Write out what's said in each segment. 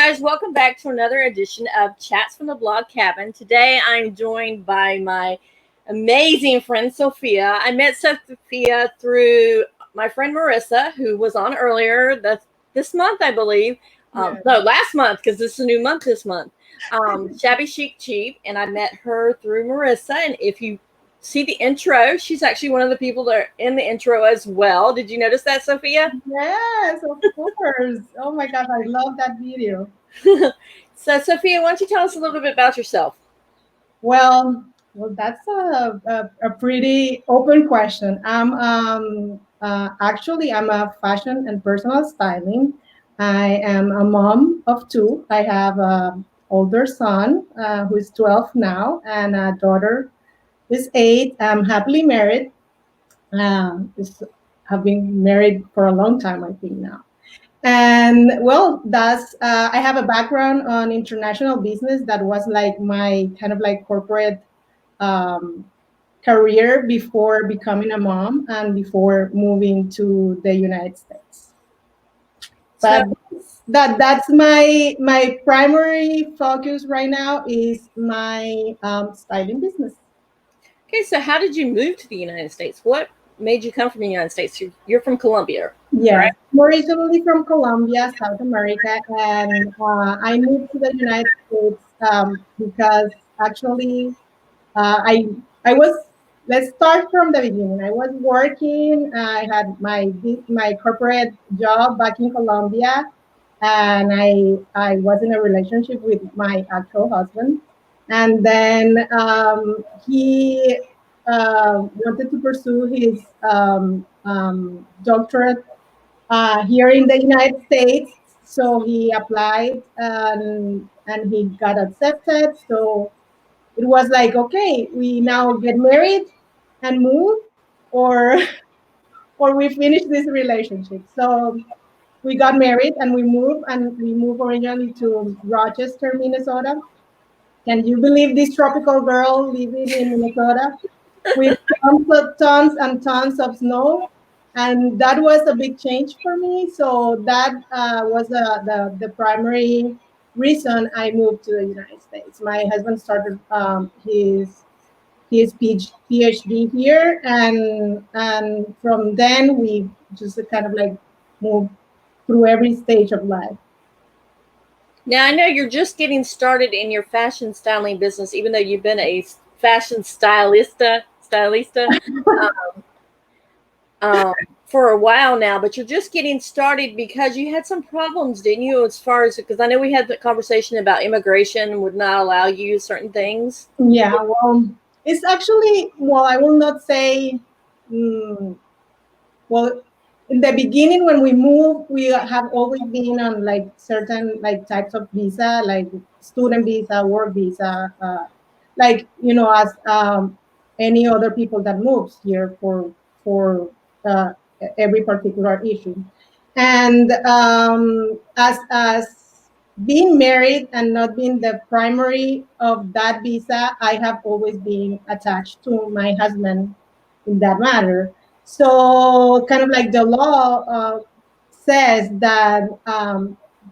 guys, welcome back to another edition of Chats from the Blog Cabin. Today I'm joined by my amazing friend Sofia. I met Sofia through my friend Marissa, who was on earlier this month, I believe. No, last month, because this is a new month this month. Shabby Chic Cheap, and I met her through Marissa. And if you see the intro, she's actually one of the people that are in the intro as well. Did you notice that, Sofia? Yes, of course. Oh my God, I love that video. So, Sofia, why don't you tell us a little bit about yourself? Well, that's a pretty open question. I'm a fashion and personal styling. I am a mom of two. I have an older son who is 12 now, and a daughter who is 8. I'm happily married. Have been married for a long time, I think now. And well, that's I have a background on international business. That was like my kind of like corporate um, career before becoming a mom and before moving to the United States. But that's my primary focus right now is my styling business. Okay, so how did you move to the United States? What made you come from the United States? You're from Colombia, Yes, right? I'm originally from Colombia, South America, and I moved to the United States because actually I was. Let's start from the beginning. I was working. I had my corporate job back in Colombia, and I was in a relationship with my actual husband, and then he wanted to pursue his doctorate here in the United States. So he applied and he got accepted. So it was like, okay, we now get married and move, or or we finish this relationship. So we got married and we moved originally to Rochester, Minnesota. Can you believe this tropical girl living in Minnesota with tons and tons of snow? And that was a big change for me. So that was the primary reason I moved to the United States. My husband started his PhD here, and from then we just kind of like moved through every stage of life. Now I know you're just getting started in your fashion styling business, even though you've been a fashion stylista for a while now. But you're just getting started because you had some problems, didn't you? As far as because I know we had the conversation about immigration would not allow you certain things. Yeah, well, it's actually, well, I will not say, mm, well, in the beginning when we moved, we have always been on like certain like types of visa, like student visa, work visa, like, as any other people that moves here for uh, every particular issue. And as being married and not being the primary of that visa, I have always been attached to my husband in that matter. So kind of like the law says that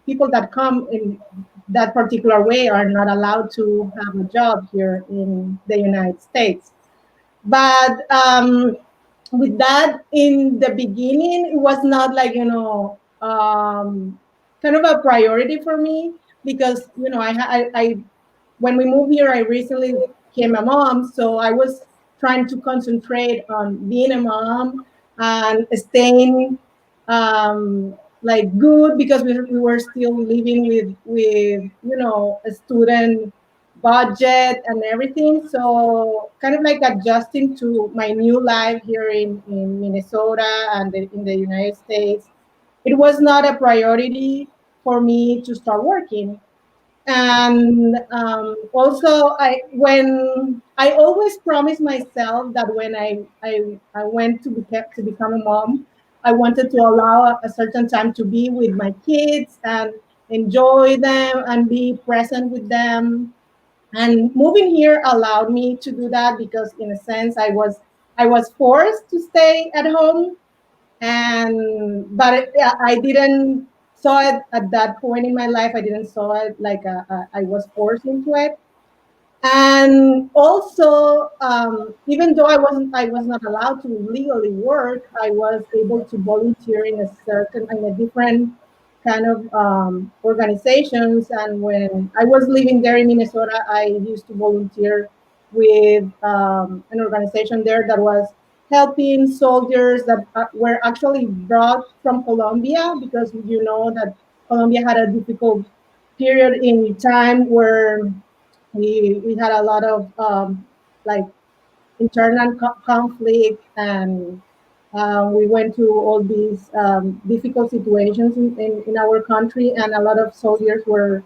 people that come in that particular way are not allowed to have a job here in the United States. But with that, in the beginning, it was not like, kind of a priority for me because, when we moved here, I recently became a mom. So I was trying to concentrate on being a mom and staying like good because we were still living with a student budget and everything. So kind of like adjusting to my new life here in Minnesota and in the United States. It was not a priority for me to start working. And also I always promised myself that when I went to become a mom, I wanted to allow a certain time to be with my kids and enjoy them and be present with them. And moving here allowed me to do that because in a sense I was forced to stay at home, and but I didn't saw it at that point in my life. I didn't saw it like I was forced into it. And also, even though I was not allowed to legally work, I was able to volunteer in a different kind of organizations. And when I was living there in Minnesota, I used to volunteer with an organization there that was helping soldiers that were actually brought from Colombia, because you know that Colombia had a difficult period in time where we had a lot of like internal conflict, and we went through all these difficult situations in our country, and a lot of soldiers were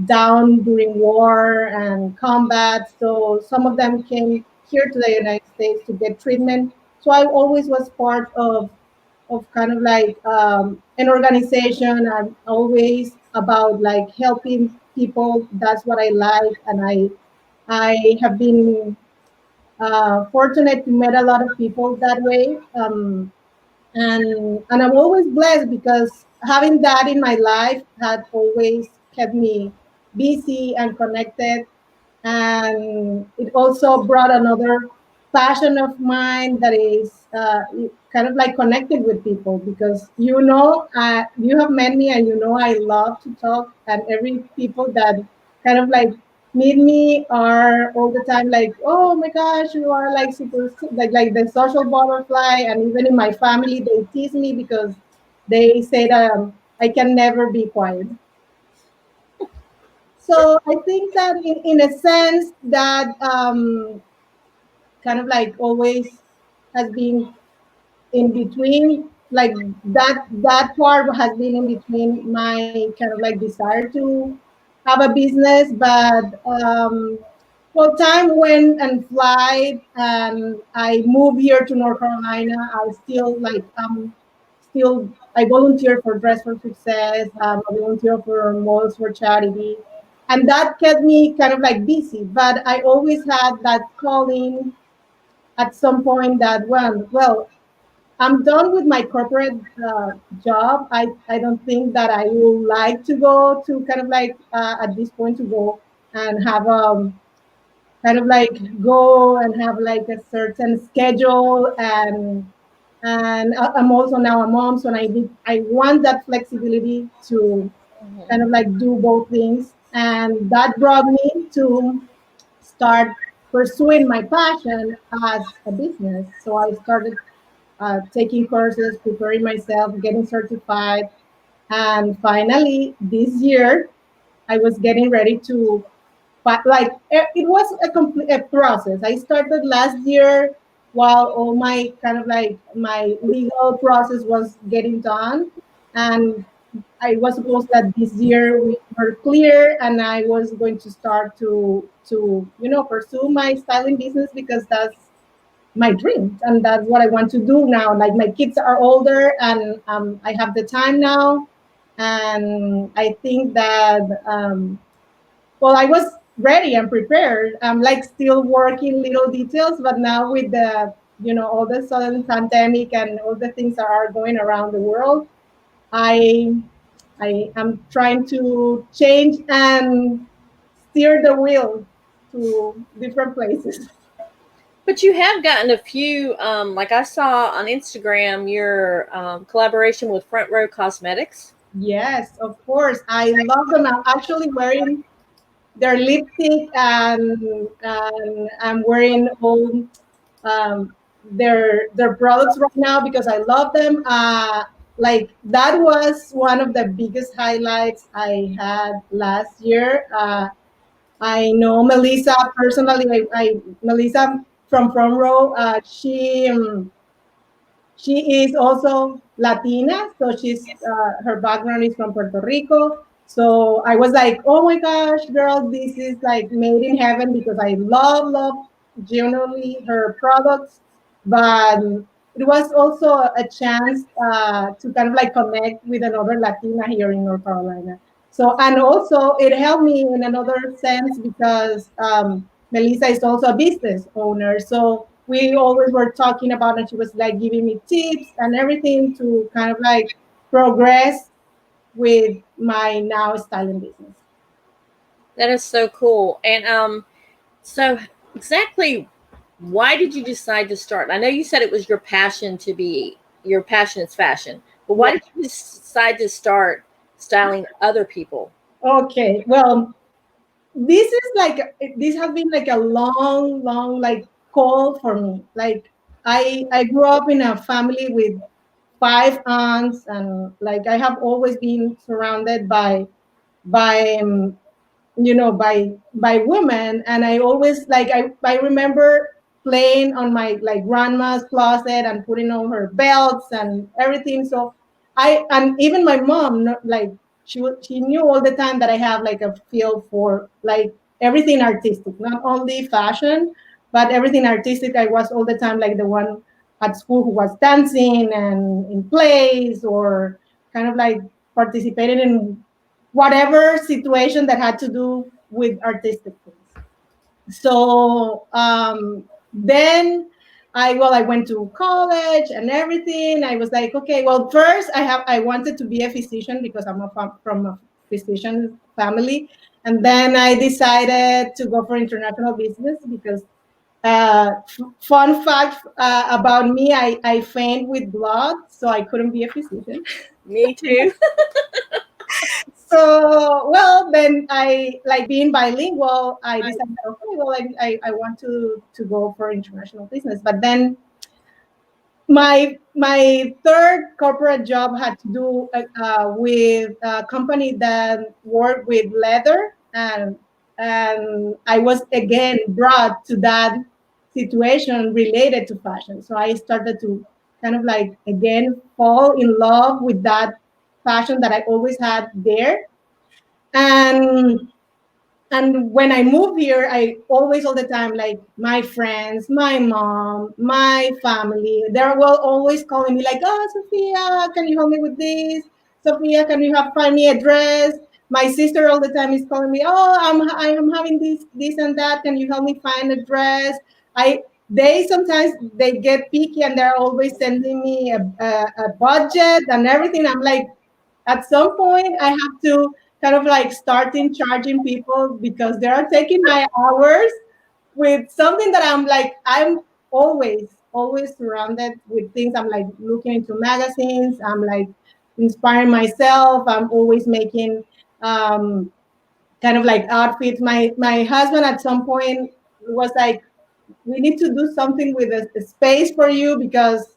down during war and combat. So some of them came here to the United States to get treatment. So I always was part of kind of like an organization. I'm always about like helping people. That's what I like, and I have been fortunate to meet a lot of people that way. And I'm always blessed because having that in my life had always kept me busy and connected, and it also brought another passion of mine that is kind of like connected with people, because you have met me and you know I love to talk, and every people that kind of like meet me are all the time like, oh my gosh, you are like super, like the social butterfly. And even in my family they tease me because they say that I can never be quiet. So I think that in a sense that kind of like always has been in between, like that part has been in between my kind of like desire to have a business. But well, time went and flied, and I moved here to North Carolina. I still like still I volunteer for Dress for Success. I volunteer for Malls for Charity, and that kept me kind of like busy. But I always had that calling at some point that, well, I'm done with my corporate job. I don't think that I would like to go to kind of like at this point to go and have kind of like go and have like a certain schedule. And I'm also now a mom, so I want that flexibility to kind of like do both things, and that brought me to start pursuing my passion as a business. So I started taking courses, preparing myself, getting certified. And finally, this year, I was getting ready to, but like it was a complete a process. I started last year while all my kind of like my legal process was getting done. And I was supposed that this year we were clear, and I was going to start to pursue my styling business, because that's my dream and that's what I want to do now. Like my kids are older, and I have the time now, and I think that well, I was ready and prepared. I'm like still working little details, but now with the all the sudden pandemic and all the things that are going around the world, I I am trying to change and steer the wheel to different places. But you have gotten a few, like I saw on Instagram, your collaboration with Front Row Cosmetics. Yes, of course. I love them. I'm actually wearing their lipstick, and I'm wearing all their products right now because I love them. Like that was one of the biggest highlights I had last year. I know Melissa personally. Melissa from Front Row. She is also Latina, so her background is from Puerto Rico. So I was like, oh my gosh, girl, this is like made in heaven, because I love genuinely her products. But it was also a chance to kind of like connect with another Latina here in North Carolina. So, and also it helped me in another sense because Melissa is also a business owner. So we always were talking about, and she was like giving me tips and everything to kind of like progress with my now styling business. That is so cool. And so exactly why did you decide to start? I know you said it was your passion is fashion, but why Yeah. did you decide to start styling other people? Okay. Well, this has been like a long like call for me. Like I grew up in a family with five aunts, and like I have always been surrounded by by women, and I always like I remember playing on my like grandma's closet and putting on her belts and everything. So I and even my mom like she knew all the time that I have like a feel for like everything artistic, not only fashion but everything artistic. I was all the time like the one at school who was dancing and in plays, or kind of like participating in whatever situation that had to do with artistic things. So then I went to college and everything. I was like, okay, well, first I wanted to be a physician because from a physician family, and then I decided to go for international business because fun fact about me, I faint with blood, so I couldn't be a physician. Me too. So well, then I like being bilingual. I decided, okay, well, I want to go for international business. But then my third corporate job had to do with a company that worked with leather, and I was again brought to that situation related to fashion. So I started to kind of like again fall in love with that passion that I always had there. And when I moved here, I always all the time like my friends, my mom, my family, they will always calling me like, oh, Sophia, can you help me with this? Sophia, can you find me a dress? My sister all the time is calling me, oh, I am having this and that, can you help me find a dress? I They sometimes they get picky and they're always sending me a budget and everything. I'm like, at some point I have to kind of like starting charging people because they are taking my hours with something that I'm always surrounded with things. I'm like looking into magazines, I'm like inspiring myself, I'm always making um kind of like outfits. My husband at some point was like, we need to do something with a space for you because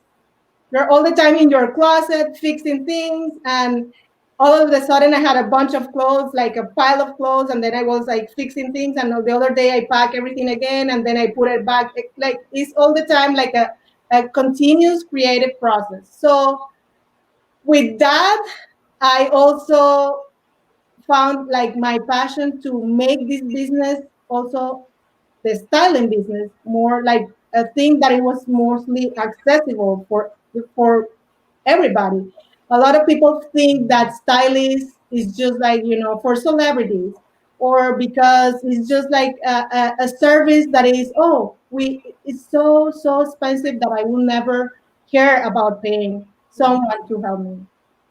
you're all the time in your closet fixing things. And all of a sudden I had a bunch of clothes, like a pile of clothes, and then I was like fixing things, and the other day I pack everything again and then I put it back. Like it's all the time like a continuous creative process. So with that, I also found like my passion to make this business also, the styling business, more like a thing that it was mostly accessible for everybody. A lot of people think that stylist is just like, for celebrities, or because it's just like a service that is, oh, it's so expensive that I will never care about paying someone to help me.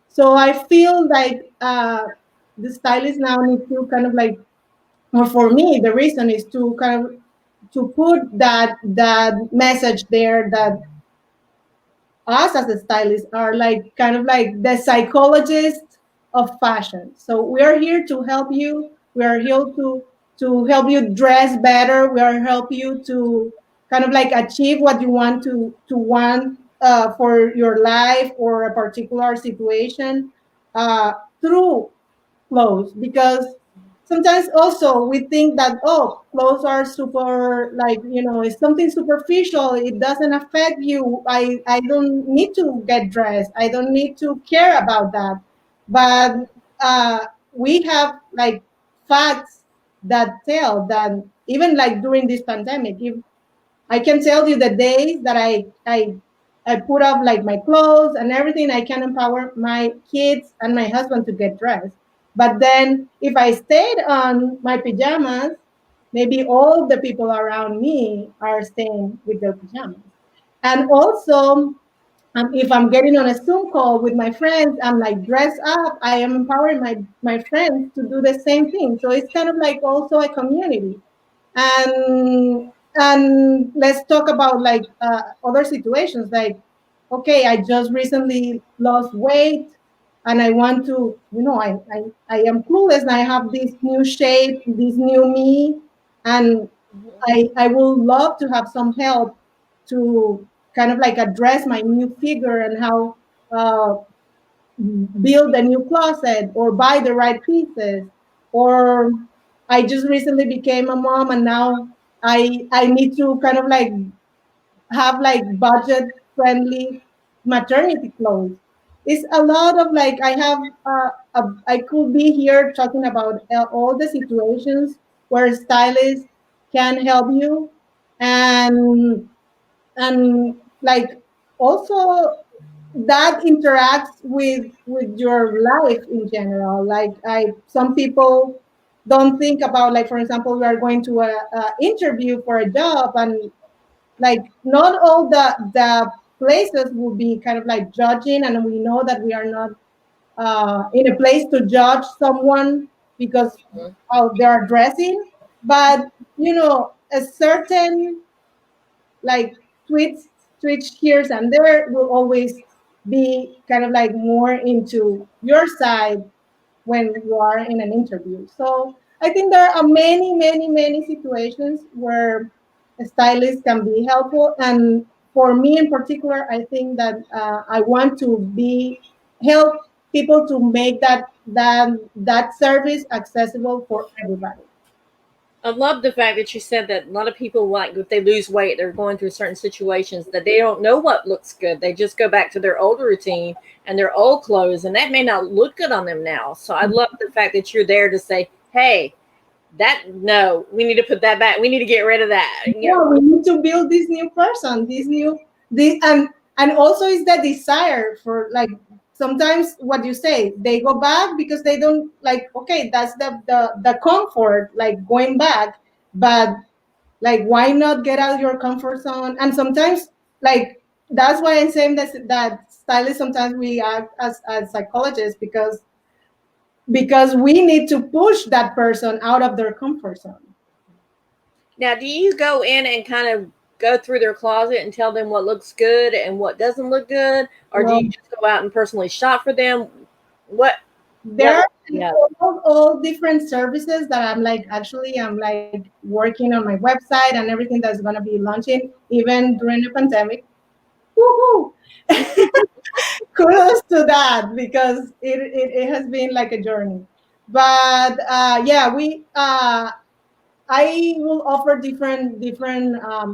So I feel like the stylist now need to kind of like, or for me, the reason is to kind of to put that message there that us as a stylist are like kind of like the psychologist of fashion. So we are here to help you. We are here to help you dress better. We are help you to kind of like achieve what you want to want for your life or a particular situation uh, through clothes. Because sometimes also we think that, oh, clothes are super, like, it's something superficial, it doesn't affect you, I don't need to get dressed, I don't need to care about that. But we have like facts that tell that even like during this pandemic, if I can tell you the days that I put up like my clothes and everything. I can empower my kids and my husband to get dressed. But then if I stayed on my pajamas, maybe all the people around me are staying with their pajamas. And also if I'm getting on a Zoom call with my friends, I'm like dressed up. I am empowering my friends to do the same thing. So it's kind of like also a community. And let's talk about like other situations. Like, okay, I just recently lost weight, and I want to, I am clueless, and I have this new shape, this new me, and I would love to have some help to kind of like address my new figure and how uh, build a new closet or buy the right pieces. Or I just recently became a mom, and now I need to kind of like have like budget friendly maternity clothes. It's a lot of like I have I could be here talking about all the situations where stylists can help you, and like also that interacts with your life in general. Like I some people don't think about, like, for example, we are going to a interview for a job, and like not all the places will be kind of like judging, and we know that we are not in a place to judge someone because how they are dressing. But a certain like tweets twitch here and there will always be kind of like more into your side when you are in an interview. So I think there are many, many, many situations where a stylist can be helpful. And for me in particular, I think that I want to be help people to make that service accessible for everybody. I love the fact that you said that a lot of people, like, if they lose weight, they're going through certain situations that they don't know what looks good. They just go back to their old routine and their old clothes, and that may not look good on them now. So I love the fact that you're there to say, hey, that, no, we need to put that back. We need to get rid of that. Yeah, we need to build this new person, this, and also is the desire for, like, sometimes what you say, they go back because they don't like, okay, that's the comfort, like going back. But like, why not get out of your comfort zone? And sometimes, like, that's why I'm saying that stylists sometimes we act as psychologists, because we need to push that person out of their comfort zone. Now, do you go in and kind of go through their closet and tell them what looks good and what doesn't look good, or do Well, you just go out and personally shop for them? What there what? are Yeah. all different services that I'm like working on my website and everything that's going to be launching even during the pandemic. Woohoo! Kudos to that, because it has been like a journey. But yeah, we I will offer different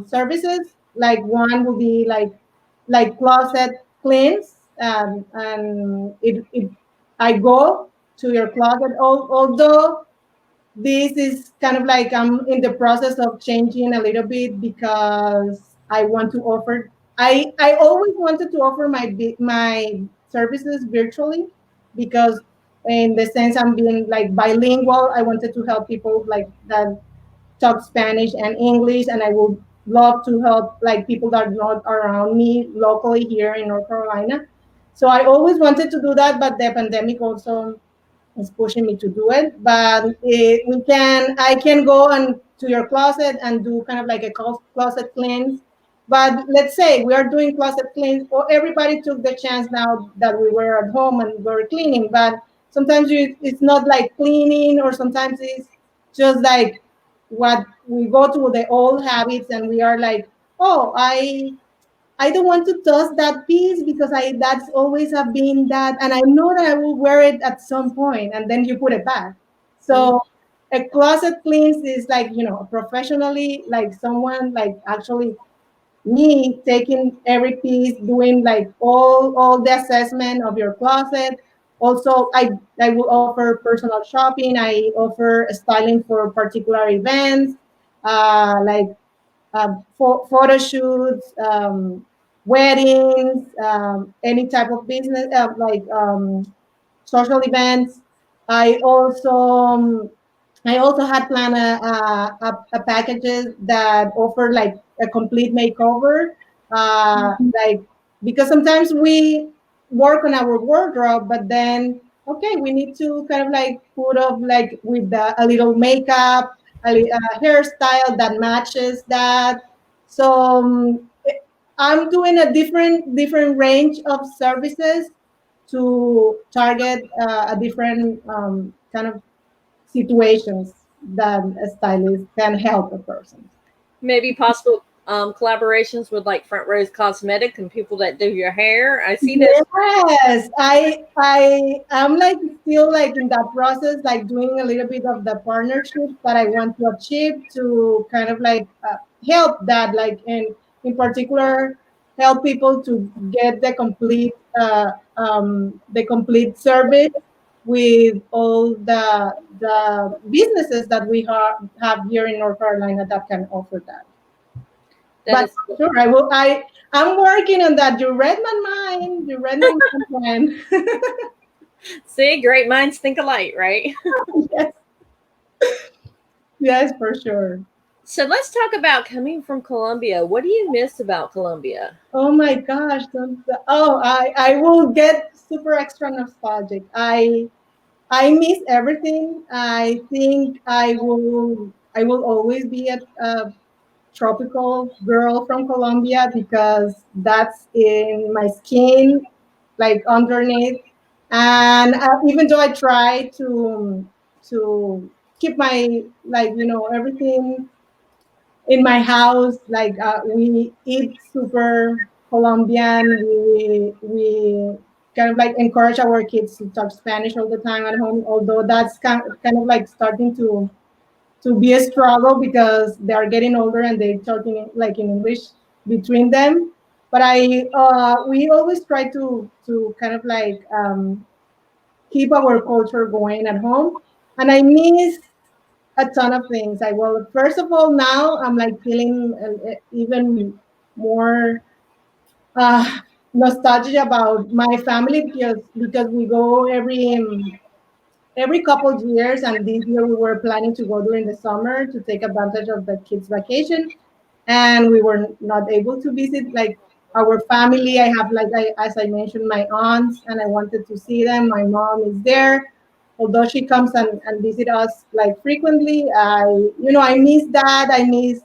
services. Like one will be like closet cleans, and it I go to your closet. Although this is kind of like I'm in the process of changing a little bit, because I want to offer. I always wanted to offer my services virtually, because in the sense I'm being like bilingual. I wanted to help people like that talk Spanish and English, and I would love to help like people that are not around me locally here in North Carolina. So I always wanted to do that, but the pandemic also is pushing me to do it. But I can go and to your closet and do kind of like a closet cleanse. But let's say we are doing closet cleanse, or everybody took the chance now that we were at home and we were cleaning. But sometimes it's not like cleaning, or sometimes it's just like what we go to the old habits, and we are like, oh, I don't want to toss that piece because I that's always have been that, and I know that I will wear it at some point, and then you put it back. Mhm. So a closet cleanse is like, professionally, like someone like actually me taking every piece, doing like all the assessment of your closet. Also, I will offer personal shopping. I offer styling for particular events, like photo shoots, weddings, any type of business, social events. I also I also had planned a packages that offer like a complete makeover, like because sometimes we work on our wardrobe, but then okay, we need to kind of like put up like with a little makeup, a hairstyle that matches that. So I'm doing a different range of services to target a different kind of situations that a stylist can help a person. Maybe possible collaborations with like Front Rows Cosmetic and people that do your hair. I see this. Yes, I am like still like in that process, like doing a little bit of the partnerships that I want to achieve to kind of like help that, like in particular, help people to get the complete service with all the businesses that we have here in North Carolina that can offer that. That But is sure, I'm working on that. You read my mind. You read my mind, friend. see, great minds think alike, right? Yes, yes, for sure. So let's talk about coming from Colombia. What do you miss about Colombia? Oh my gosh! I will get super extra nostalgic. I miss everything. I think I will always be a tropical girl from Colombia because that's in my skin, like underneath. And even though I try to keep my like everything in my house, like we eat super Colombian. We kind of like encourage our kids to talk Spanish all the time at home. Although that's kind of like starting to be a struggle because they are getting older and they're talking like in English between them. But I we always try to kind of like keep our culture going at home. And I miss a ton of things. I will first of all now I'm like feeling even more uh, nostalgia about my family because we go every couple of years, and this year we were planning to go during the summer to take advantage of the kids vacation, and we were not able to visit like our family. I have like as I mentioned, my aunts, and I wanted to see them. My mom is there, although she comes and visit us like frequently. I miss that. I miss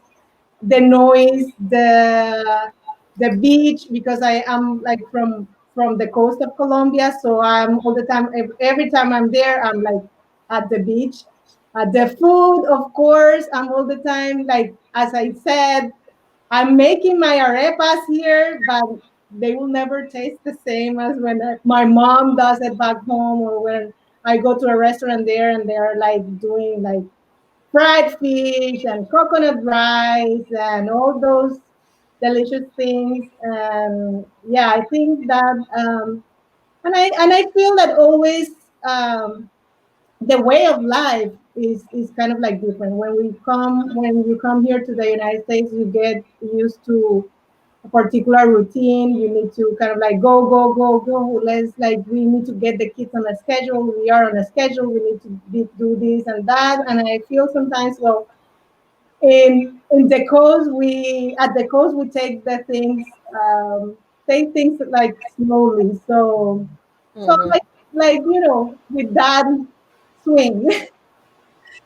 the noise, the beach, because I am like from the coast of Colombia, so I'm all the time. Every time I'm there, I'm like at the beach. The food, of course, I'm all the time. Like as I said, I'm making my arepas here, but they will never taste the same as when my mom does it back home, or when I go to a restaurant there and they're like doing like fried fish and coconut rice and all those delicious things. And yeah, I think that and I feel that always the way of life is kind of like different. When you come here to the United States, you get used to a particular routine. You need to kind of like go. Let's like we need to get the kids on a schedule. We are on a schedule. We need to do this and that. And I feel sometimes, well, in the coast we take the things take things like slowly. So Hmm. like with that swing.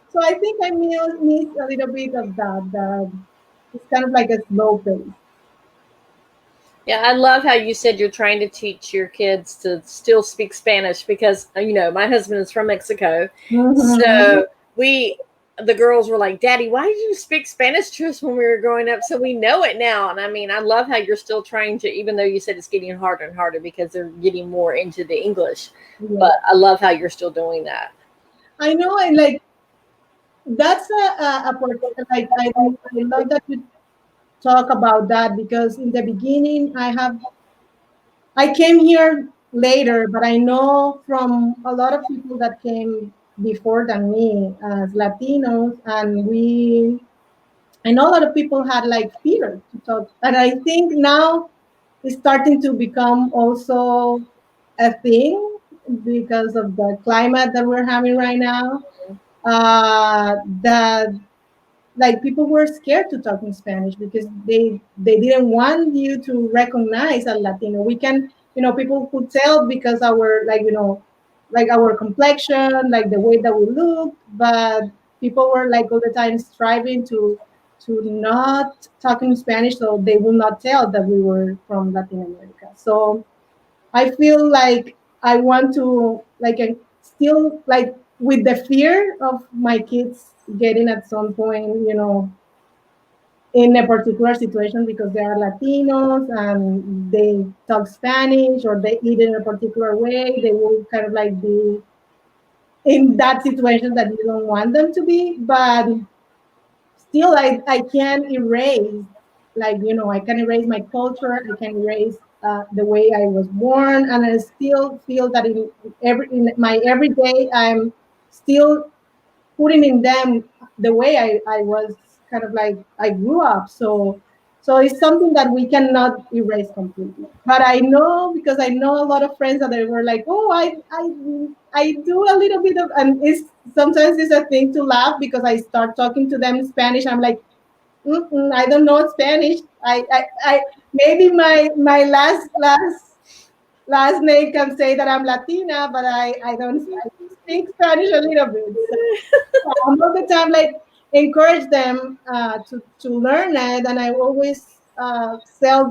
So I think I miss a little bit of that. It's kind of like a slow pace. Yeah, I love how you said you're trying to teach your kids to still speak Spanish because my husband is from Mexico. Mm-hmm. So the girls were like, "Daddy, why did you speak Spanish to us when we were growing up?" So we know it now. And I mean, I love how you're still trying to, even though you said it's getting harder and harder because they're getting more into the English. Yeah, But I love how you're still doing that. I know. I like that's a part. Like I love that you talk about that because in the beginning I came here later, but I know from a lot of people that came before than me as Latinos, and I know a lot of people had like fear to talk, and I think now it's starting to become also a thing because of the climate that we're having right now. That like people were scared to talk in Spanish because they didn't want you to recognize a Latino. We can, people could tell because our, like, like our complexion, like the way that we look, but people were like all the time striving to not talk in Spanish so they will not tell that we were from Latin America. So I feel like I want to, like, still, like, with the fear of my kids getting at some point, in a particular situation because they are Latinos and they talk Spanish or they eat in a particular way, they will kind of like be in that situation that you don't want them to be. But still, I can erase, like, I can erase my culture, I can erase the way I was born, and I still feel that in my everyday I'm still putting in them the way I was, kind of like I grew up. So it's something that we cannot erase completely. But I know, because I know a lot of friends that they were like, oh, I do a little bit of, and it's sometimes it's a thing to laugh because I start talking to them in Spanish. I'm like, I don't know Spanish. I maybe my last name can say that I'm Latina, but I don't, I speak Spanish a little bit. So all the time, like, encourage them to learn it, and I always sell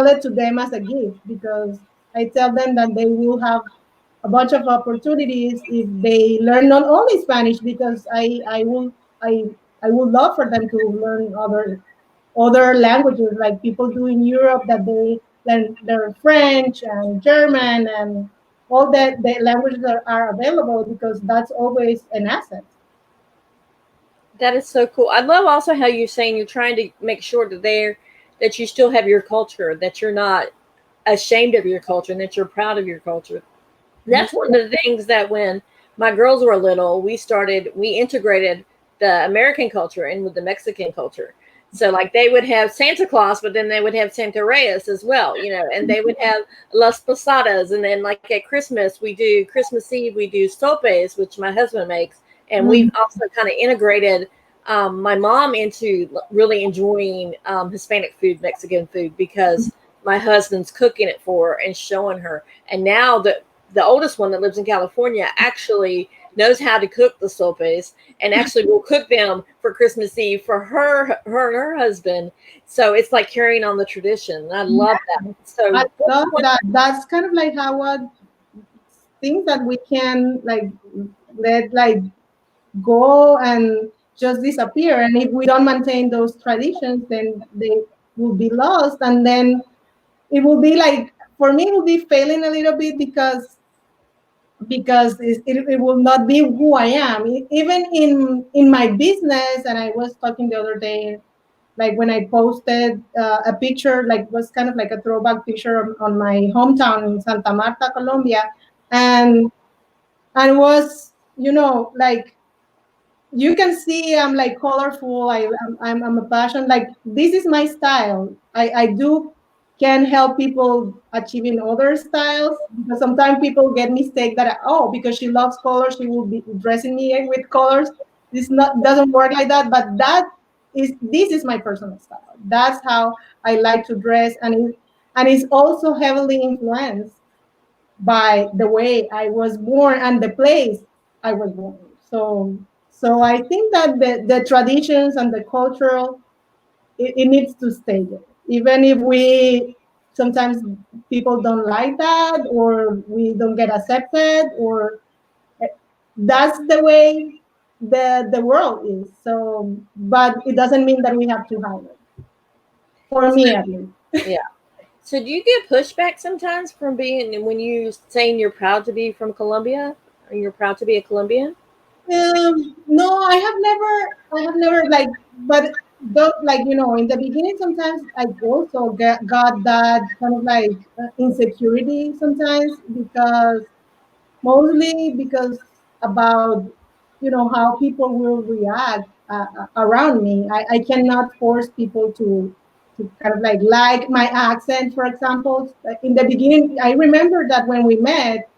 it to them as a gift because I tell them that they will have a bunch of opportunities if they learn not only Spanish, because I I would love for them to learn other languages like people do in Europe, that they learn French and German and all that the languages that are available, because that's always an asset. That is so cool. I love also how you're saying you're trying to make sure that you still have your culture, that you're not ashamed of your culture, and that you're proud of your culture. That's one of the things that when my girls were little, we integrated the American culture in with the Mexican culture. So like they would have Santa Claus, but then they would have Santa Reyes as well, and they would have Las Posadas, and then like at Christmas we do Christmas Eve we do sopes, which my husband makes, and we've also kind of integrated my mom into really enjoying Hispanic food, Mexican food, because my husband's cooking it for her and showing her. And now the oldest one that lives in California actually knows how to cook the sopes and actually will cook them for Christmas Eve for her and her husband. So it's like carrying on the tradition. I love that. I So love that. That's kind of like how things that we can, like, let, like, go and just disappear. And if we don't maintain those traditions, then they will be lost. And then it will be like, for me, it will be failing a little bit because it will not be who I am. Even in my business, and I was talking the other day, like when I posted a picture, like was kind of like a throwback picture on my hometown in Santa Marta, Colombia, and was, like, you can see I'm like colorful. I'm a passion. Like, this is my style. I do can help people achieving other styles, because sometimes people get mistake that, oh, because she loves colors she will be dressing me with colors. This not doesn't work like that. But this is my personal style. That's how I like to dress, and it's also heavily influenced by the way I was born and the place I was born. So I think that the traditions and the cultural, it needs to stay there, even if we sometimes people don't like that, or we don't get accepted, or that's the way the world is. So, but it doesn't mean that we have to hide it. For me, at least. yeah. So do you get pushback sometimes from being when you saying you're proud to be from Colombia or you're proud to be a Colombian? No, I have never, like, but don't, like, in the beginning, sometimes I also got that kind of like insecurity sometimes, because mostly because about, how people will react around me. I cannot force people to kind of like my accent, for example. In the beginning, I remember that when we met,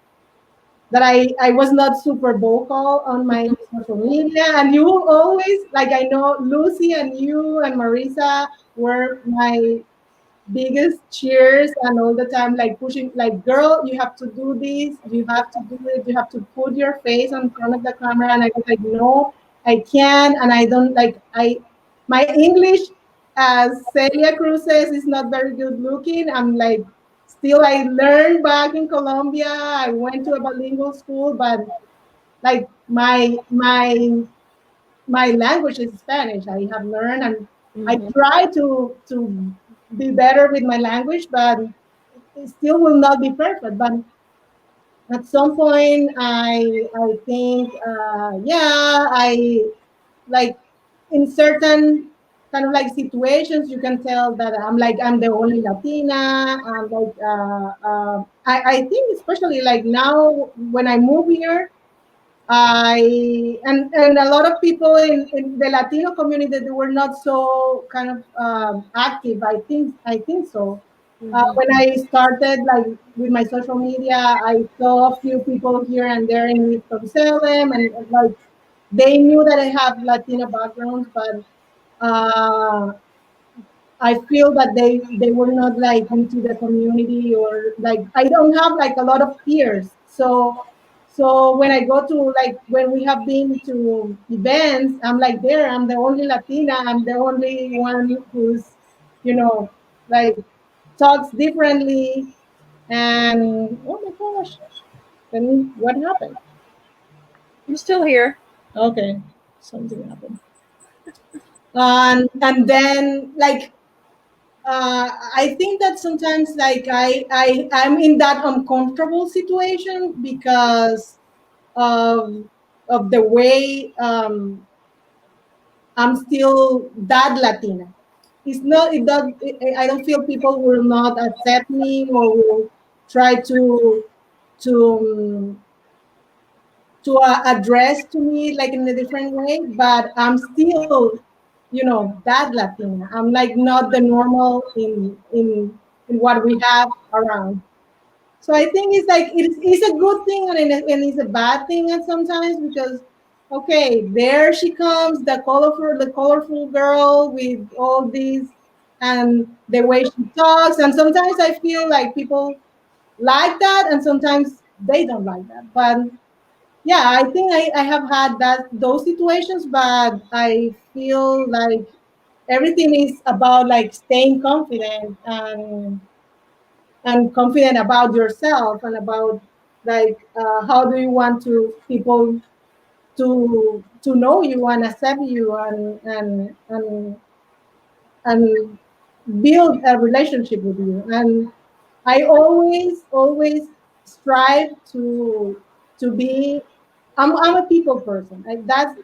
I was not super vocal on my social media. And you will always, like, I know Lucy and you and Marisa were my biggest cheers, and all the time like pushing, like, girl, you have to do this, you have to do it, you have to put your face in front of the camera. And I was like, no, I can't. And I don't like, my English, as Celia Cruz says, is not very good looking. I'm like, still, I learned back in Colombia, I went to a bilingual school, but like my language is Spanish. I have learned, and I Mhm. try to be better with my language, but it still will not be perfect. But at some point, I think, yeah, I like, in certain kind of like situations, you can tell that I'm the only Latina. I'm like, I think especially like now when I move here, and a lot of people in the Latino community, they were not so kind of active. I think so. Mhm. When I started like with my social media, I saw a few people here and there in Winston-Salem, and like they knew that I have Latino backgrounds, but uh, I feel that they were not like into the community, or like I don't have like a lot of peers. So when I go to, like, when we have been to events, I'm like, there, I'm the only Latina, I'm the only one who's, you know, like, talks differently. And oh my gosh, then what happened? I'm still here. Okay, something happened. And then like, I think that sometimes like I'm in that uncomfortable situation because of the way, I'm still that Latina. It's not. It does. I don't feel people will not accept me, or will try to address to me like in a different way. But I'm still, that Latina. I'm like not the normal in what we have around. So I think it's like it's a good thing, and it's a bad thing at sometimes, because okay, there she comes, the colorful girl with all these, and the way she talks, and sometimes I feel like people like that, and sometimes they don't like that. But yeah, I think I have had those situations, but I feel like everything is about like staying confident, and confident about yourself, and about like, how do you want to people to know you and accept you, and build a relationship with you. And I always strive to be. I'm a people person. Like, that's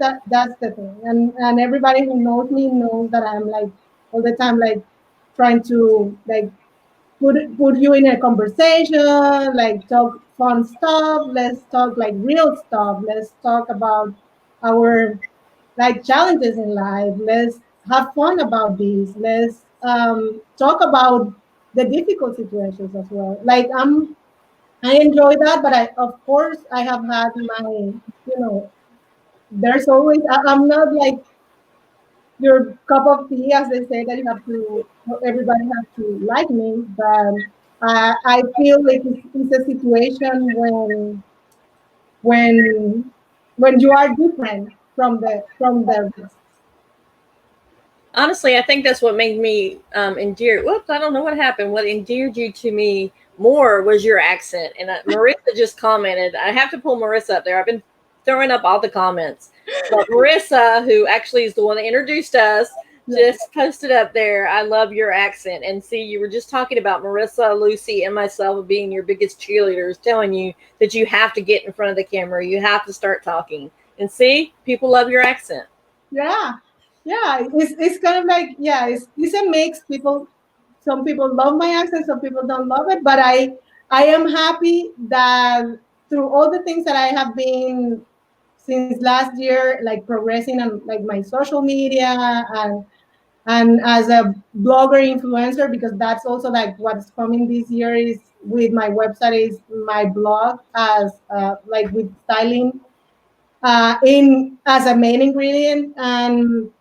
the thing. And everybody who knows me knows that I'm like all the time, like, trying to like put you in a conversation, like talk fun stuff. Let's talk like real stuff. Let's talk about our like challenges in life. Let's have fun about this. Let's talk about the difficult situations as well. Like, I enjoy that, but I, of course, I have had my, there's always, I'm not like your cup of tea, as they say, that you have to, everybody has to like me. But I feel like it's a situation when when you are different from the rest. Honestly, I think that's what made me endear. Whoops, I don't know what happened. What endeared you to me more was your accent. And Marissa just commented. I have to pull Marissa up there. I've been throwing up all the comments, but Marissa, who actually is the one that introduced us, Yeah. just posted up there. I love your accent. And see, you were just talking about Marissa, Lucy, and myself being your biggest cheerleaders, telling you that you have to get in front of the camera. You have to start talking. And see, people love your accent. Yeah, yeah, it's kind of like, yeah, it's a mix. Some people love my accent, some people don't love it, but I am happy that through all the things that I have been since last year, like progressing on like my social media, and as a blogger influencer, because that's also like what's coming this year, is with my website is my blog as like with styling in as a main ingredient. And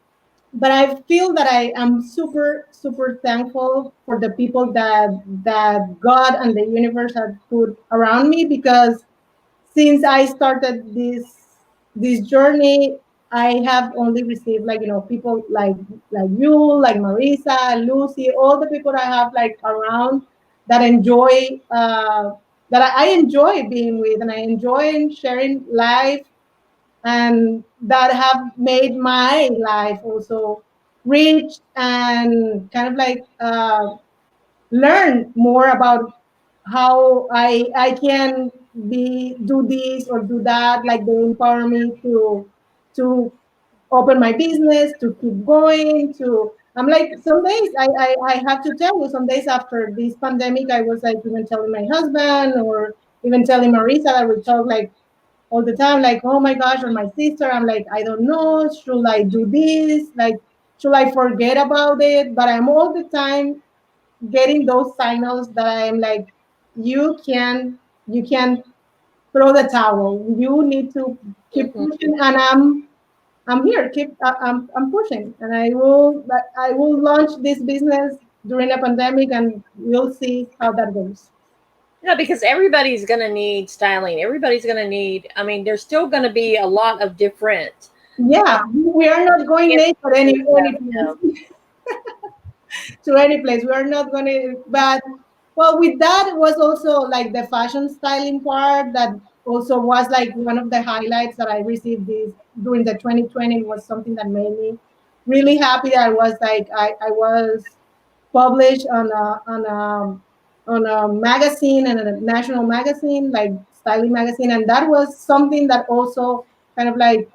but I feel that I am super super thankful for the people that God and the universe have put around me, because since I started this journey, I have only received, like, people like you, like Marisa, Lucy, all the people I have like around that enjoy that I enjoy being with, and I enjoy sharing life, and that have made my life also rich, and kind of like learn more about how I can do this or do that. Like, they empower me to open my business, to keep going. To I'm like, some days I have to tell you, some days after this pandemic, I was like even telling my husband, or even telling Marisa, that we talk like all the time, like, oh my gosh, or my sister, I'm like, I don't know, should I do this? Like, should I forget about it? But I'm all the time getting those signals that I'm like, you can throw the towel. You need to keep Mhm. pushing, and I'm here. I'm pushing, and I will launch this business during a pandemic, and we'll see how that goes. Yeah, because everybody's going to need styling. Everybody's going to need, I mean, there's still going to be a lot of different Yeah, we are not going naked any yeah. place. To any place. We are not going to, but well, with that was also like the fashion styling part that also was like one of the highlights that I received this during the 2020. Was something that made me really happy. I was like, I was published on a magazine, and a national magazine, like styling magazine, and that was something that also kind of like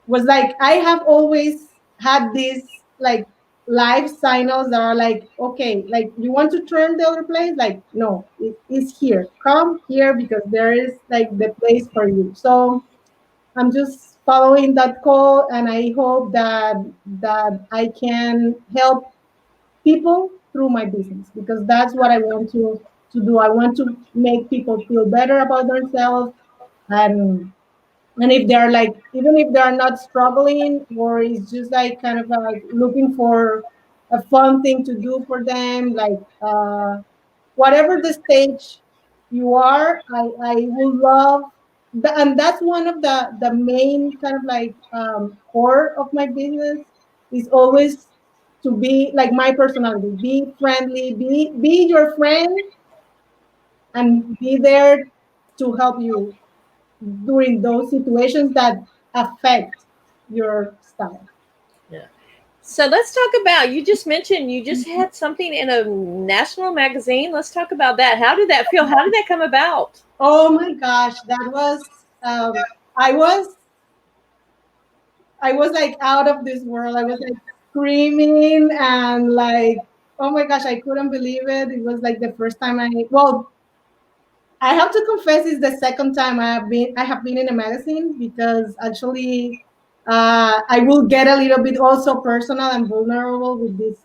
was like, I have always had these like life signals that are like, okay, like, you want to turn the other place, like, no, it is here, come here, because there is like the place for you. So I'm just following that call, and I hope that I can help people through my business, because that's what I want to do. I want to make people feel better about themselves, and if they're like, even if they're not struggling, or it's just like kind of like looking for a fun thing to do for them, like whatever the stage you are, I will love and that's one of the main kind of like core of my business, is always to be like my personality, be friendly, be your friend, and be there to help you during those situations that affect your style. Yeah. So let's talk about, you just mentioned you just had something in a national magazine. Let's talk about that. How did that feel? How did that come about? Oh my gosh, that was I was I was like out of this world. I was like screaming, and like, oh my gosh, I couldn't believe it. It was like the first time I have to confess, it's the second time I have been in a magazine, because actually I will get a little bit also personal and vulnerable with this.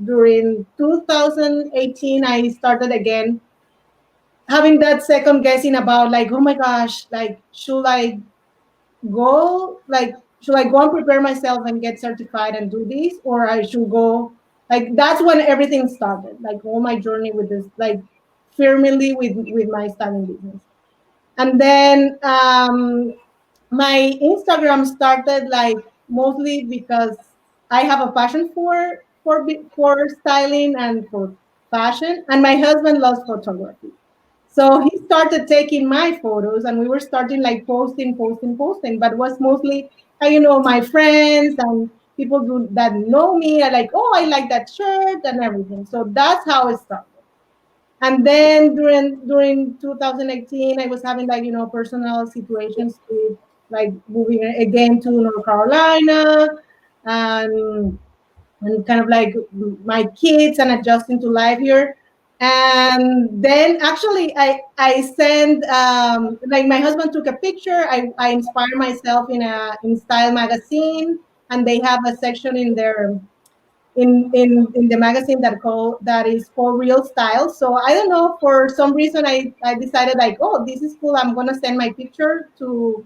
During 2018, I started again having that second guessing about like, oh my gosh, like, should I go and prepare myself and get certified and do this, or I should go, like, that's when everything started, like all my journey with this, like firmly with my styling business. And then my Instagram started like mostly because I have a passion for styling and for fashion, and my husband loves photography. So he started taking my photos, and we were starting like posting, but it was mostly, my friends and people that know me are like, oh, I like that shirt and everything. So that's how it started. And then during 2018, I was having like, personal situations with like moving again to North Carolina, and kind of like my kids and adjusting to life here. And then actually I sent like my husband took a picture. I inspired myself in InStyle magazine, and they have a section in their in the magazine that is called Real Style. So I don't know, for some reason I decided like, oh, this is cool. I'm gonna send my picture to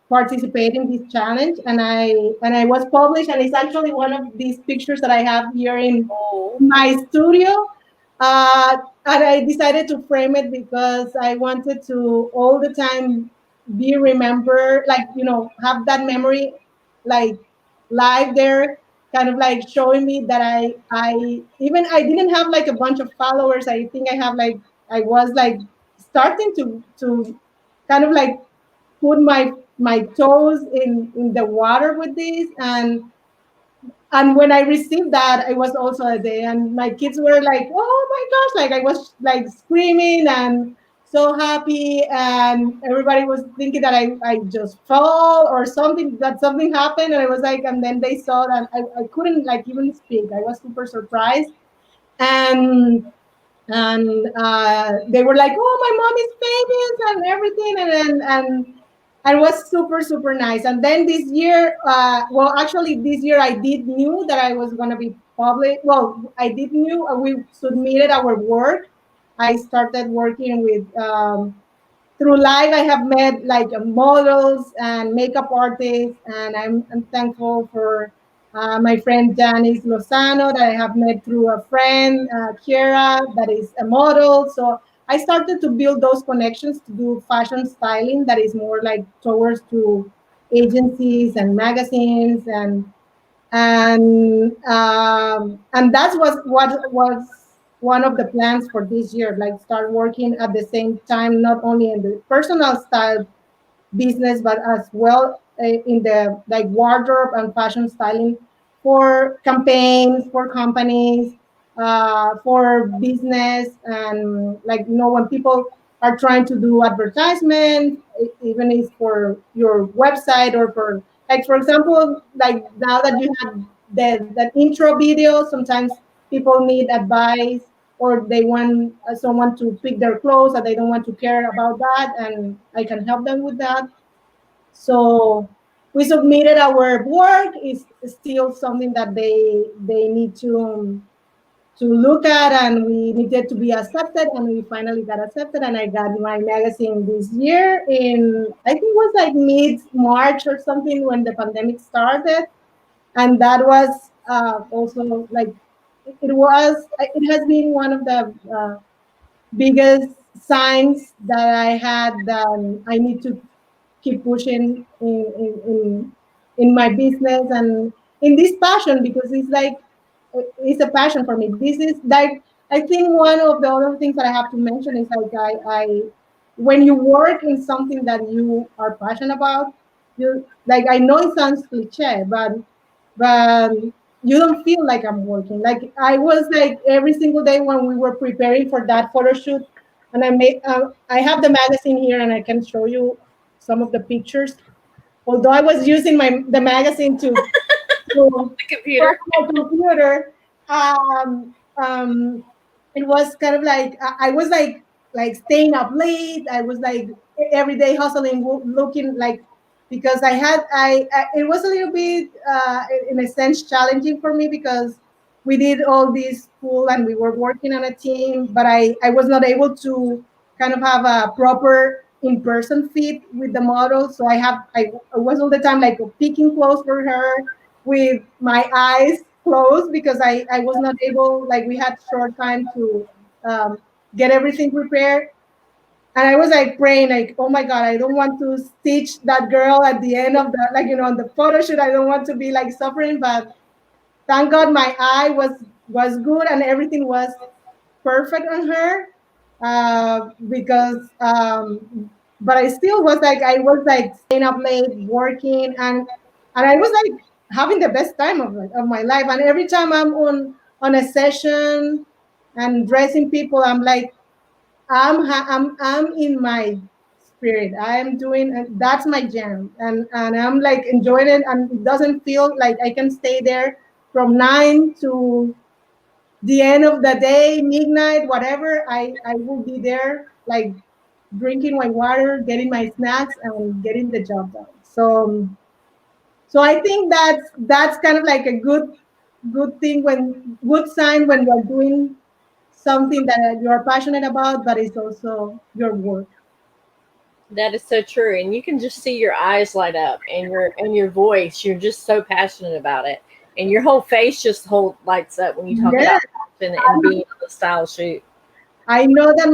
participate in this challenge, and I was published, and it's actually one of these pictures that I have here in Oh, my studio. And I decided to frame it because I wanted to all the time be remembered, like, have that memory, like, live there, kind of like showing me that I didn't have like a bunch of followers. I think I was like starting to kind of like put my toes in the water with this. And when I received that, it was also a day, and my kids were like, "Oh my gosh!" Like, I was like screaming and so happy, and everybody was thinking that I just fall or something, that something happened, and I was like, and then they saw that I couldn't like even speak. I was super surprised, and they were like, "Oh, my mom is famous and everything," and it was super super nice. And then this year, well, actually, this year I did knew that I was gonna be public. Well, I did knew, we submitted our work. I started working with through life. I have met like models and makeup artists, and I'm thankful for my friend Janice Lozano that I have met through a friend, Kiera, that is a model. So I started to build those connections to do fashion styling that is more like towards to agencies and magazines, and that was what was one of the plans for this year, like start working at the same time, not only in the personal style business, but as well in the like wardrobe and fashion styling for campaigns, for companies, for business, and like, when people are trying to do advertisement, even if for your website or for, like, for example, like now that you have that intro video, sometimes people need advice, or they want someone to pick their clothes and they don't want to care about that, and I can help them with that. So we submitted our work. It's still something that they need to look at, and we needed to be accepted, and we finally got accepted, and I got my magazine this year in, I think it was like mid March or something, when the pandemic started. And that was also like, it has been one of the biggest signs that I had that I need to keep pushing in my business and in this passion, because it's like, it's a passion for me. This is like, I think one of the other things that I have to mention is like, I when you work in something that you are passionate about, you like, I know it sounds cliche, but you don't feel like I'm working. Like, I was like every single day when we were preparing for that photo shoot, and I have the magazine here, and I can show you some of the pictures. Although I was using the magazine to the from computer. my computer, it was kind of like, I was like staying up late. I was like every day hustling, looking like, because it was a little bit in a sense challenging for me, because we did all this school and we were working on a team, but I was not able to kind of have a proper in-person fit with the model. So I was all the time like picking clothes for her with my eyes closed, because I was not able, like, we had short time to um, get everything prepared. And I was like praying, like, oh my God, I don't want to stitch that girl at the end of the, like, on the photo shoot. I don't want to be like suffering, but thank God my eye was good, and everything was perfect on her. Because but I still was like, I was like staying up late working, and I was like having the best time of my life. And every time I'm on a session and dressing people, I'm like, I'm in my spirit. I'm doing, and that's my jam, and I'm like enjoying it, and it doesn't feel like I can stay there from 9 to the end of the day, midnight, whatever. I will be there, like drinking my water, getting my snacks, and getting the job done. So I think that's kind of like a good good thing when good sign when you're doing something that you're passionate about, but it's also your work. That is so true, and you can just see your eyes light up, and your voice. You're just so passionate about it, and your whole face just whole lights up when you talk Yeah, about passion and being on the style shoot. I know that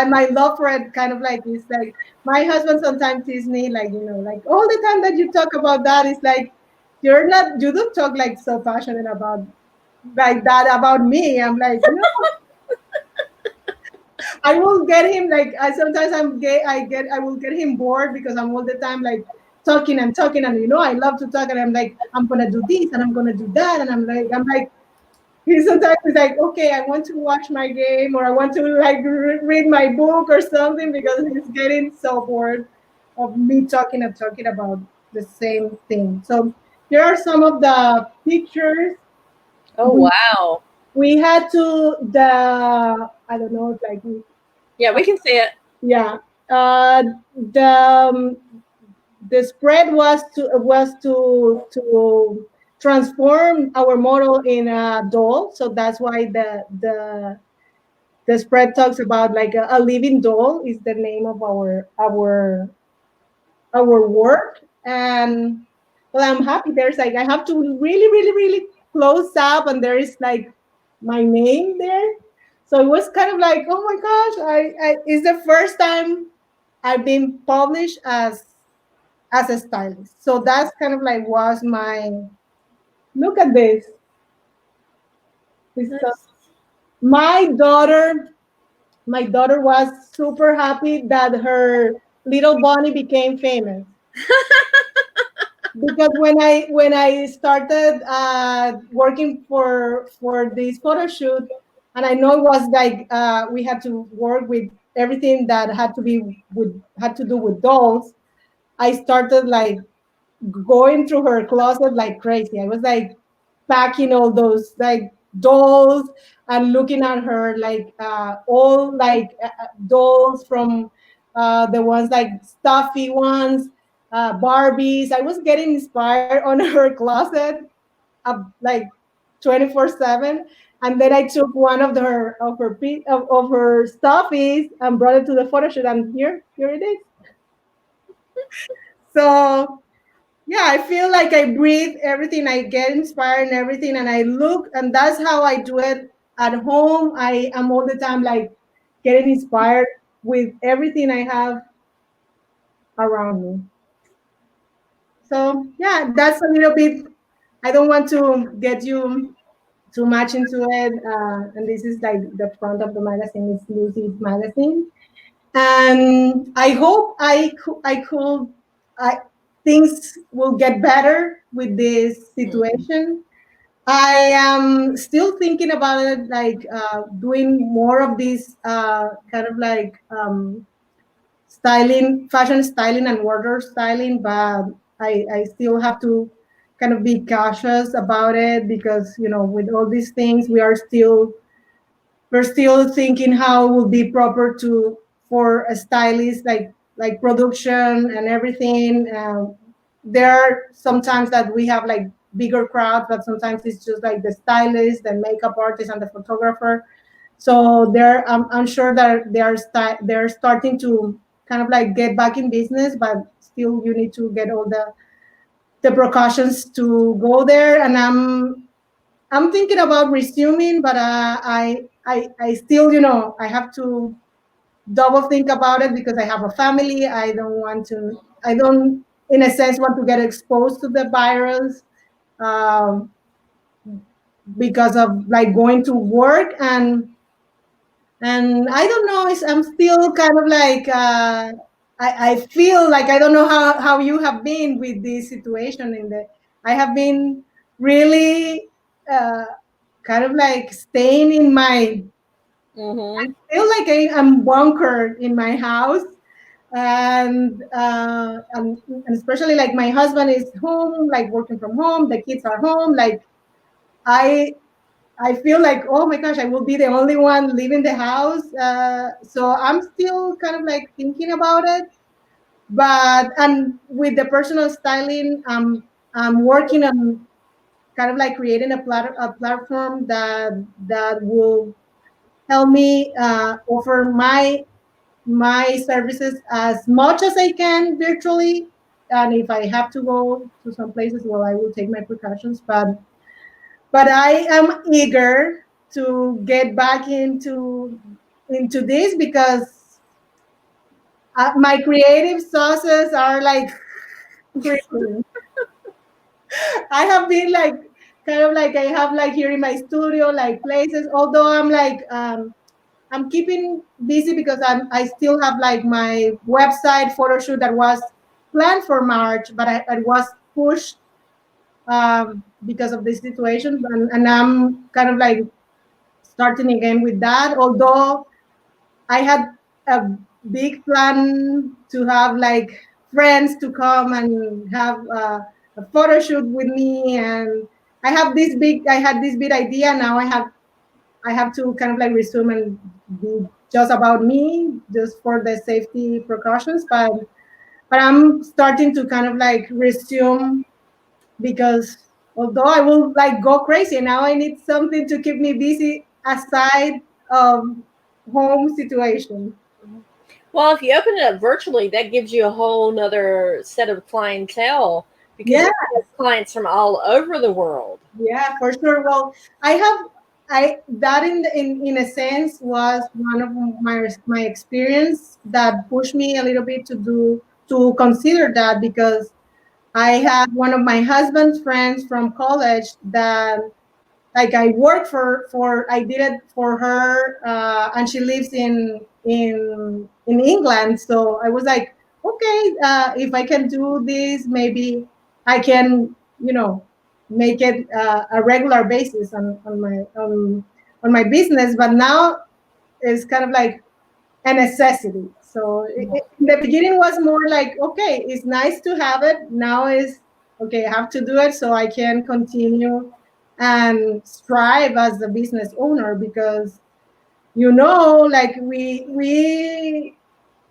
my love for it kind of like is like my husband sometimes teases me like like all the time that you talk about that is like you don't talk like so passionate about like that about me. I'm like no, I will get him like I sometimes I will get him bored because I'm all the time like talking and talking and I love to talk and I'm like I'm gonna do this and I'm gonna do that and I'm like he sometimes is like, okay, I want to watch my game or I want to like read my book or something because he's getting so bored of me talking and talking about the same thing. So here are some of the pictures Oh we wow! we had to the I don't know like Yeah, we can see it. yeah the the spread was to transform our model in a doll. So that's why the spread talks about like a living doll is the name of our work. And well, I'm happy. There's like I have to really, really, really close up, and there is like my name there. So it was kind of like, oh my gosh, I it's the first time I've been published as a stylist. So that's kind of like was my look at this. This is Nice. my daughter. My daughter was super happy that her little bunny became famous because when I started working for this photo shoot, and I know it was like we had to work with everything that had to do with dolls. I started like going through her closet like crazy. I was like packing all those like dolls and looking at her like all like dolls from the ones like stuffy ones, Barbies. I was getting inspired on her closet like 24/7. And then I took one of her stuffies and brought it to the photo shoot, and here it is. So yeah, I feel like I breathe everything, I get inspired and everything, and I look, and that's how I do it at home. I am all the time like getting inspired with everything I have around me. So yeah, that's a little bit. I don't want to get you too much into it, and this is like the front of the magazine. It's Lucy's magazine, and I hope I could I, things will get better with this Mhm. situation. I am still thinking about it, like doing more of this kind of like styling, fashion styling, and wardrobe styling, but I still have to kind of be cautious about it because with all these things we're still thinking how it would be proper to for a stylist like production and everything. There are sometimes that we have like bigger crowds, but sometimes it's just like the stylist, the makeup artist, and the photographer. So I'm sure that they're starting to kind of like get back in business, but still you need to get all the precautions to go there. And I'm thinking about resuming, but I still, I have to double think about it because I have a family. I don't, in a sense, want to get exposed to the virus um, because of like going to work and I don't know. I'm still kind of like I feel like I don't know how you have been with this situation. I have been really uh, kind of like staying in my Mhm. feel like I'm bunkered in my house, and especially like my husband is home, like working from home, the kids are home, like I I feel like, oh my gosh, I will be the only one leaving the house. So I'm still kind of like thinking about it. But and with the personal styling, I'm working on kind of like creating a platform that will help me offer my services as much as I can virtually. And if I have to go to some places, well, I will take my precautions. But I am eager to get back into this because my creative sauces are like crippling. I have been like kind of like I have like here in my studio like places. Although I'm like I'm keeping busy because I still have like my website photo shoot that was planned for March, but I was pushed because of this situation, and I'm kind of like starting again with that. Although I had a big plan to have like friends to come and have a photo shoot with me, and I had this big idea. Now I have to kind of like resume and be just about me, just for the safety precautions. But I'm starting to kind of like resume because although I will like go crazy now, I need something to keep me busy aside of home situation. Well, if you open it up virtually, that gives you a whole nother set of clientele because Yeah, you have clients from all over the world. yeah, for sure. Well, I have I that in a sense was one of my experience that pushed me a little bit to consider that because I had one of my husband's friends from college that like I worked for I did it for her, and she lives in England. So I was like, okay, if I can do this, maybe I can, make it a regular basis on my business. But now it's kind of like a necessity. So in the beginning was more like, okay, it's nice to have it. Now is okay, I have to do it so I can continue and strive as a business owner because like we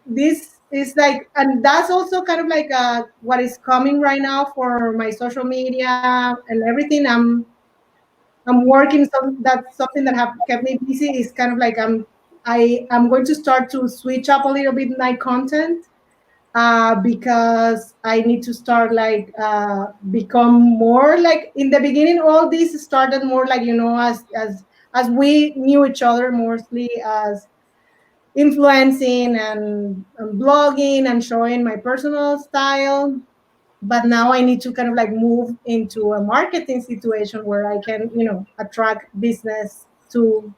this is like, and that's also kind of like what is coming right now for my social media and everything. I'm working that's something that have kept me busy is kind of like I'm going to start to switch up a little bit my content because I need to start like become more like in the beginning. All this started more like as we knew each other mostly as influencing and blogging and showing my personal style, but now I need to kind of like move into a marketing situation where I can, attract business to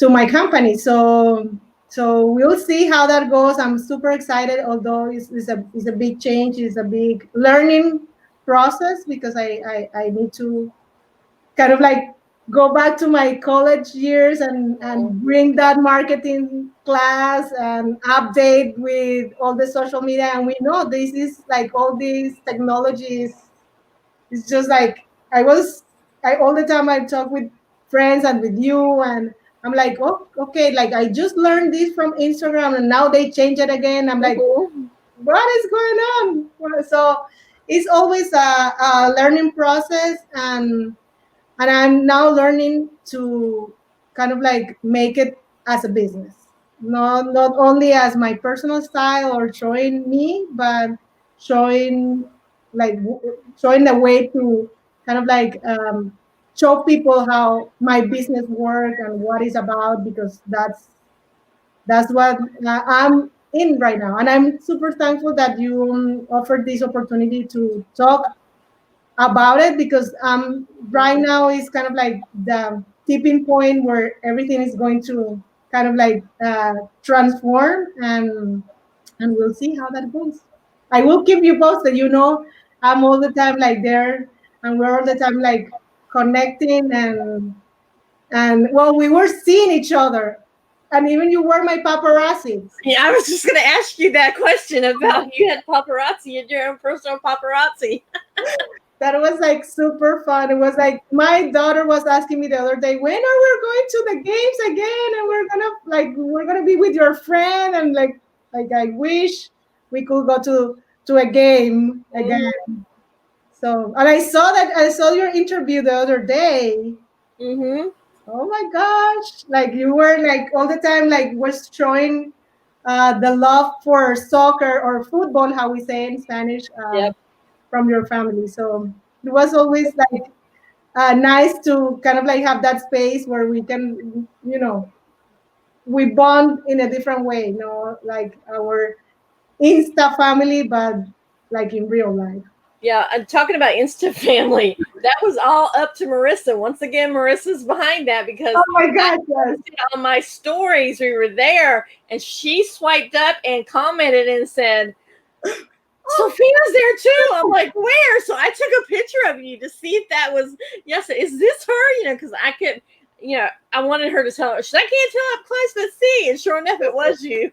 my company. So we'll see how that goes. I'm super excited, although it's a big change, it's a big learning process because I need to kind of like go back to my college years and bring that marketing class and update with all the social media. And we know this is like all these technologies. It's just like I all the time I talk with friends and with you, and I'm like, oh, okay, like I just learned this from Instagram, and now they change it again. I'm like, Mhm. what is going on? So it's always a learning process, and I'm now learning to kind of like make it as a business, not only as my personal style or showing me, but showing showing the way to kind of like show people how my business work and what it's about because that's what I'm in right now, and I'm super thankful that you offered this opportunity to talk about it because right now is kind of like the tipping point where everything is going to kind of like transform, and we'll see how that goes. I will keep you posted. I'm all the time like there, and we're all the time like connecting, and well, we were seeing each other, and even you were my paparazzi. Yeah, I was just going to ask you that question about you had paparazzi and your own personal paparazzi. That was like super fun. It was like my daughter was asking me the other day, when are we going to the games again? And we're gonna be with your friend, and like I wish we could go to a game again. So, and I saw your interview the other day. Mm-hmm. Oh my gosh. Like you were like all the time, like was showing the love for soccer or football, how we say in Spanish, Yep. from your family. So it was always like nice to kind of like have that space where we can, we bond in a different way, like our Insta family, but like in real life. Yeah, I'm talking about Insta family. That was all up to Marissa. Once again, Marissa's behind that because Oh my I God, yes. posted on my stories we were there, and she swiped up and commented and said, Sophia's there too. I'm like, where? So I took a picture of you to see if that was, yes, is this her? Because I could, I wanted her to tell her. She's like, I can't tell up close, but see. And sure enough, it was you.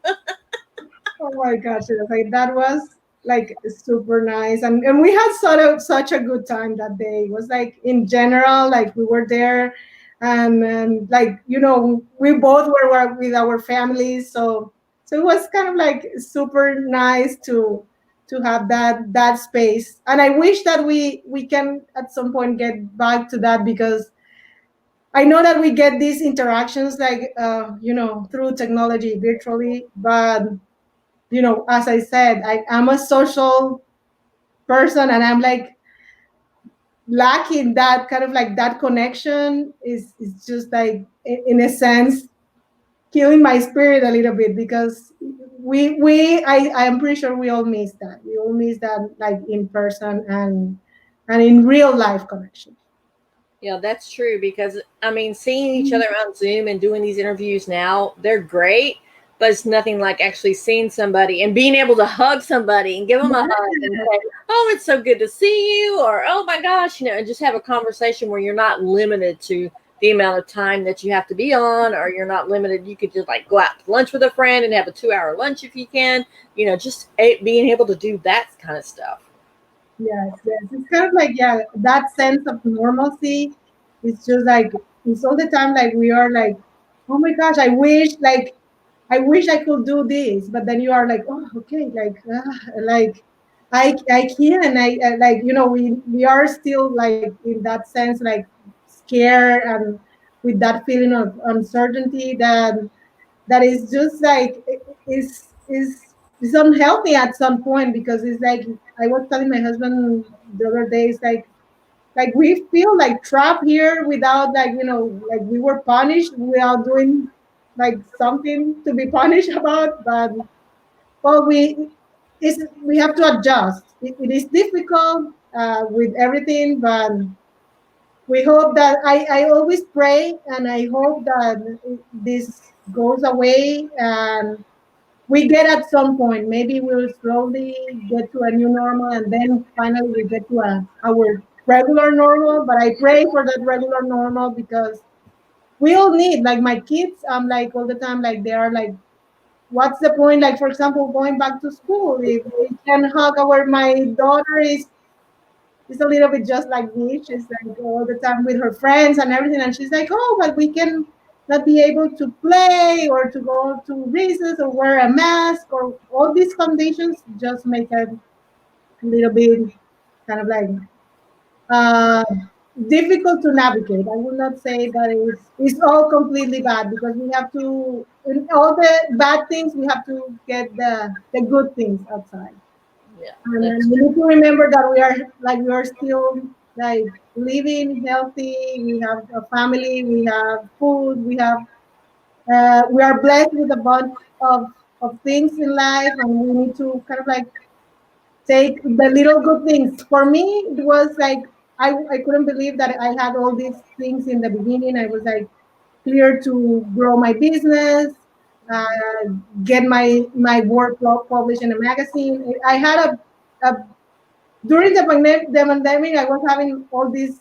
Oh my gosh, yes. Like that was like super nice, and we had such a good time that day. It was like in general, like we were there, and like we both were with our families, so it was kind of like super nice to have that space. And I wish that we can at some point get back to that, because I know that we get these interactions like through technology virtually, but as I said, I'm a social person, and I'm like lacking that kind of like that connection is just like in a sense killing my spirit a little bit, because I am pretty sure we all miss that. We all miss that, like in person and in real life connection. Yeah, that's true because I mean, seeing each other on Zoom and doing these interviews now, they're great, but it's nothing like actually seeing somebody and being able to hug somebody and give them a hug and say, "Oh, it's so good to see you," or "Oh my gosh," and just have a conversation where you're not limited to the amount of time that you have to be on, or you're not limited. You could just like go out to lunch with a friend and have a 2-hour lunch if you can. Just being able to do that kind of stuff. Yes, yes. It's kind of like, yeah, that sense of normalcy. It's just like, it's all the time like we are like, oh my gosh, I wish I could do this. But then you are like, oh, okay, like I can. Like, we are still like in that sense, like scared and with that feeling of uncertainty that is just like is unhealthy at some point, because it's like I was telling my husband the other day, it's like we feel like trapped here without like like we were punished without doing like something to be punished about. But well, we have to adjust. It is difficult with everything, but we hope that I always pray and I hope that this goes away and we get at some point. Maybe we'll slowly get to a new normal, and then finally we get to our regular normal. But I pray for that regular normal, because we all need, like my kids, I'm like all the time, like they are like, what's the point? Like, for example, going back to school, if we can hug my daughter is a little bit just like me. She's like all the time with her friends and everything, and she's like, oh, but we can not be able to play or to go to recess or wear a mask, or all these conditions just make it a little bit kind of like uh, difficult to navigate. I will not say that it's all completely bad, because we have to, in all the bad things, we have to get the good things outside. Yeah, And that's then we need to remember that we are still like living healthy. We have a family. We have food. We are blessed with a bunch of things in life, and we need to kind of like take the little good things. For me, it was like I couldn't believe that I had all these things in the beginning. I was like clear to grow my business, uh, get my work published in a magazine. I had a during the pandemic, I was having all these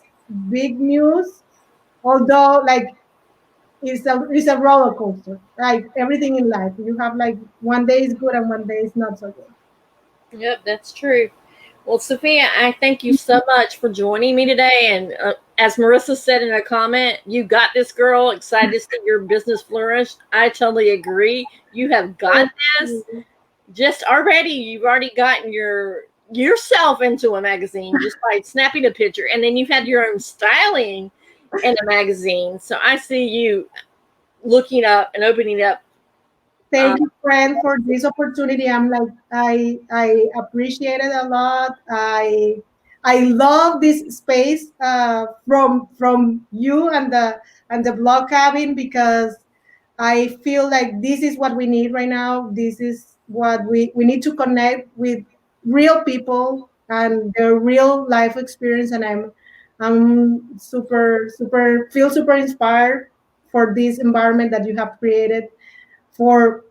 big news, although like it's a roller coaster, like everything in life. You have like one day is good and one day is not so good. Yep, that's true. Well, Sophia, I thank you so much for joining me today. And as Marissa said in a comment, you got this, girl. Excited to see your business flourish. I totally agree. You have got this. Just already, you've already gotten yourself into a magazine just by snapping a picture, and then you've had your own styling in a magazine. So I see you looking up and opening up. Thank you, friend, for this opportunity. I'm like, I appreciate it a lot. I love this space from you and the blog cabin, because I feel like this is what we need right now. This is what we need to connect with real people and their real life experience. And I'm feel super inspired for this environment that you have created, for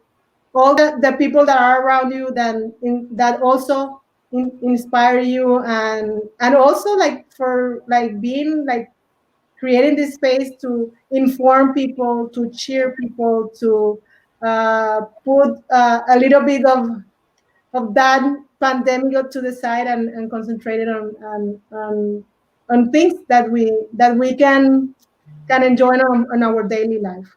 all the people that are around you, that also inspire you, and also like for like being like creating this space to inform people, to cheer people, to put a little bit of that pandemic to the side, and concentrated on things that we can enjoy on our daily life.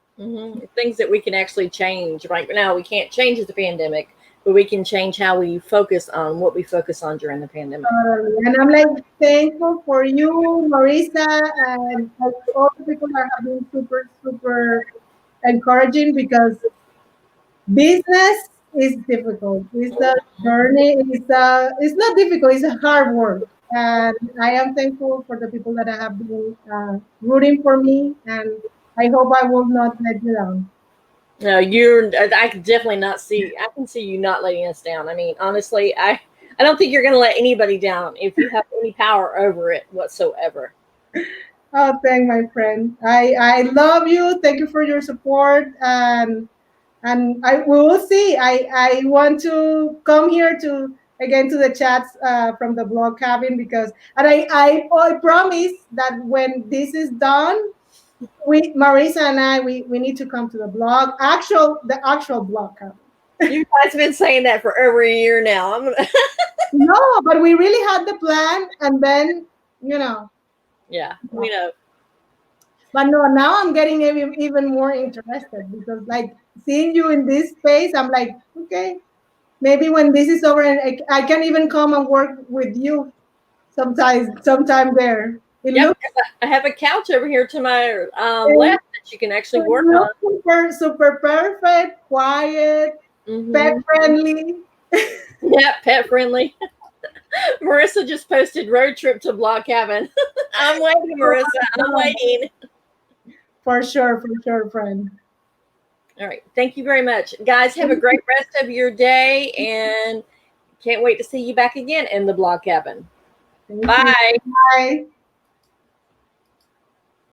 Things that we can actually change. Right now, we can't change the pandemic, but we can change how we focus on what we focus on during the pandemic. And I'm like thankful for you, Marisa, and like all the people that have been super, super encouraging, because business is difficult. It's a journey. It's not difficult. It's a hard work. And I am thankful for the people that have been rooting for me, and I hope I will not let you down. No, I can definitely not see. I can see you not letting us down. I mean, honestly, I don't think you're going to let anybody down if you have any power over it whatsoever. Oh, thank my friend. I love you. Thank you for your support, and we will see. I want to come here to again to the chats from the blog cabin, because, and I promise that when this is done, we, Marisa and I, we need to come to the actual blog cabin. You guys have been saying that for over a year now. No, but we really had the plan, and then Yeah, we know. But no, now I'm getting even more interested, because like seeing you in this space, I'm like, okay, maybe when this is over, and I can even come and work with you sometime there. It Yep, looks I have a couch over here to my left that you can actually work on. super, super perfect, quiet, pet friendly. Yeah, pet friendly. Marissa just posted road trip to Block Cabin. I'm waiting, Marissa. I'm waiting. For sure, friend. All right. Thank you very much. Guys, have a great rest of your day, and can't wait to see you back again in the Block Cabin. Bye. Bye.